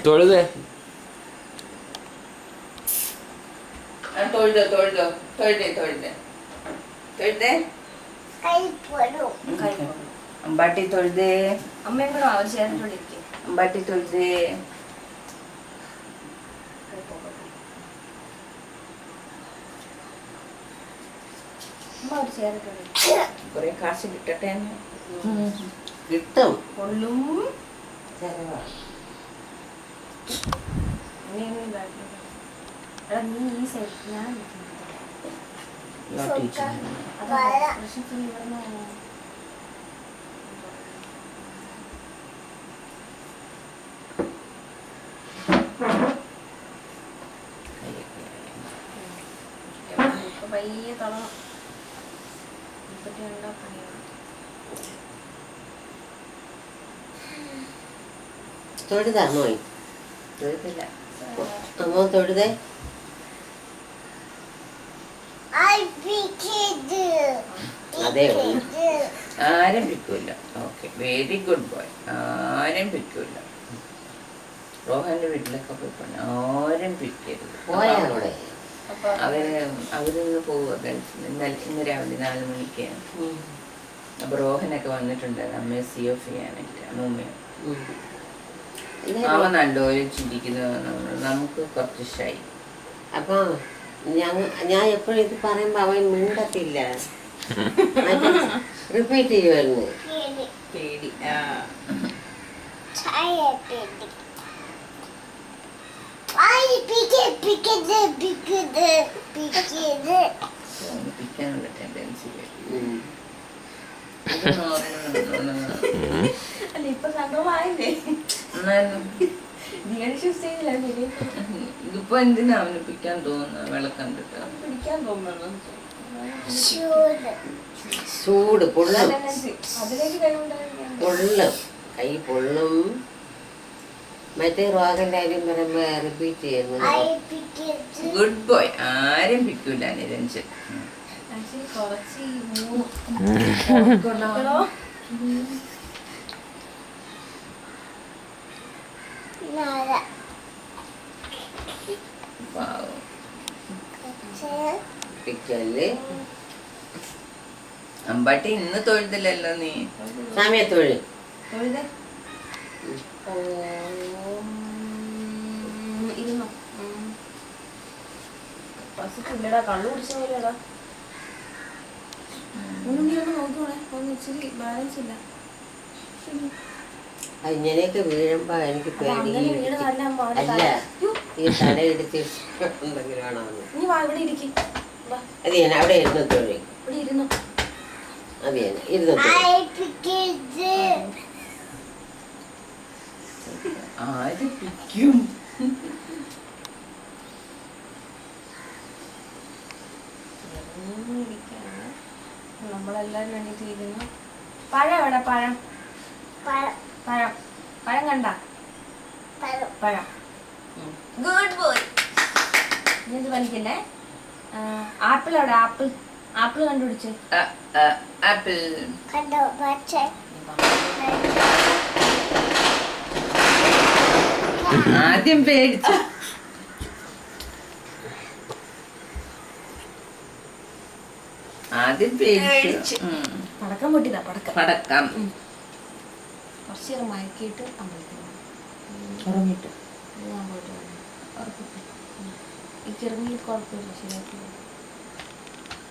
തൊഴുതേ തൊഴുതോ തൊഴുതോ തൊഴുതേ തൊഴുതേ തൊഴുതേ അമ്പാട്ടി തൊഴുതേ അമ്മയും കൂടെ അവർ ചേർന്നിരിക്കും. അമ്പാട്ടി തൊഴുതേ അമ്മ അവർ ചേർന്നിട്ടുണ്ട്. കുറെ കാശ് കിട്ടട്ടെ കിട്ടും. കൊള്ളും. നീ ഈ സൈഡ് ഞാൻ പയ്യെ തളണം. തൊഴുതാണോ? തൊഴുതില്ല. അമ്മ തൊഴുതേ. അതെ ആരംഭിക്കൂല. Okay, very good boy. ആരംഭിക്കൂല. റോഹന്റെ വീട്ടിലൊക്കെ പോയി പറഞ്ഞു ആരംഭിക്കരുത്. പോയാവിടെ അവരിന്ന് പോവുക ഗൾഫിൽ. ഇന്ന് രാവിലെ 4 മണിക്ക്. അപ്പൊ റോഹനൊക്കെ വന്നിട്ടുണ്ടായിരുന്നു അമ്മയെ CF ചെയ്യാനായിട്ട്. അമ്മൂമ്മയോ അവൻ നല്ലപോലെ ചിന്തിക്കുന്നത് നമുക്ക് കുറച്ച് ഷൈ. അപ്പൊ ഞാൻ എപ്പോഴും ഇത് പറയുമ്പോ അവൻ മിണ്ടത്തില്ല, റിപ്പീറ്റ് ചെയ്യുമായിരുന്നു. പേടി. പിക്കാനുള്ള ടെൻഡൻസി. അല്ല ഇപ്പൊ സംഭവമായില്ലേ? ഇതിപ്പോ എന്തിനാ അവന് പിക്കാൻ തോന്നുന്നു? വെള്ളം പിടിക്കാൻ തോന്നുന്നു. ചൂട് പൊള്ളും, അതിലേക്ക് കഴിവുണ്ടായിരിക്കും. പൊള്ളും, കൈ പൊള്ളും. മറ്റേ റോഹന്റെ കാര്യം പറയുമ്പോ റിപ്പീറ്റ് ചെയ്യുന്നു. Good boy. ആരംഭിക്കൂല നിരഞ്ജൻ. അമ്പാട്ടി ഇന്ന് തൊഴുതില്ലല്ലോ നീ. സമയത്തൊഴി ഇരുന്നോ? ഇല്ലടാ, കള്ളു കുടിച്ച പോലെടാ. ഒന്നും നോക്കണേ, ഒന്ന് ഇച്ചിരി ബാലൻസ് ഇല്ല. ഇങ്ങനെയൊക്കെ വീഴുമ്പോ എനിക്ക് പേടി. അല്ല, ഈ തല ഇടിച്ച് എന്തെങ്കിലും ആണോ? നീ വാ, ഇവിടെ ഇരിക്കും. അത് ഞാൻ അവിടെ ഇരുന്ന് തൊഴി. ഇവിടെ ഇരുന്നു. അത് ഞാൻ ഇരുന്ന് ആരംഭിക്കും. നമ്മളെല്ലാരും വേണ്ടിട്ട് ഇരുന്നു. പഴം എവിടെ? പഴം പഴം പഴം കണ്ട? പഴം. Good boy. നീ ഇത് വലിക്കല്ലേ. ആപ്പിൾ എവിടെ? ആപ്പിൾ ആപ്പിൾ കണ്ടുപിടിച്ച്. ആപ്പിൾ ആദ്യം പേടിച്ചു. ആദ്യം പേടിച്ചു. പടക്കം പൊട്ടിതാ. പടക്കം കുറച്ച് നേരം മയക്കിയിട്ട് അമ്പലത്തിൽ ഉറങ്ങിട്ട് ഞാൻ പോയിട്ട് എനിക്ക് ഇറങ്ങി കുഴപ്പമില്ല. ശരിയാക്കി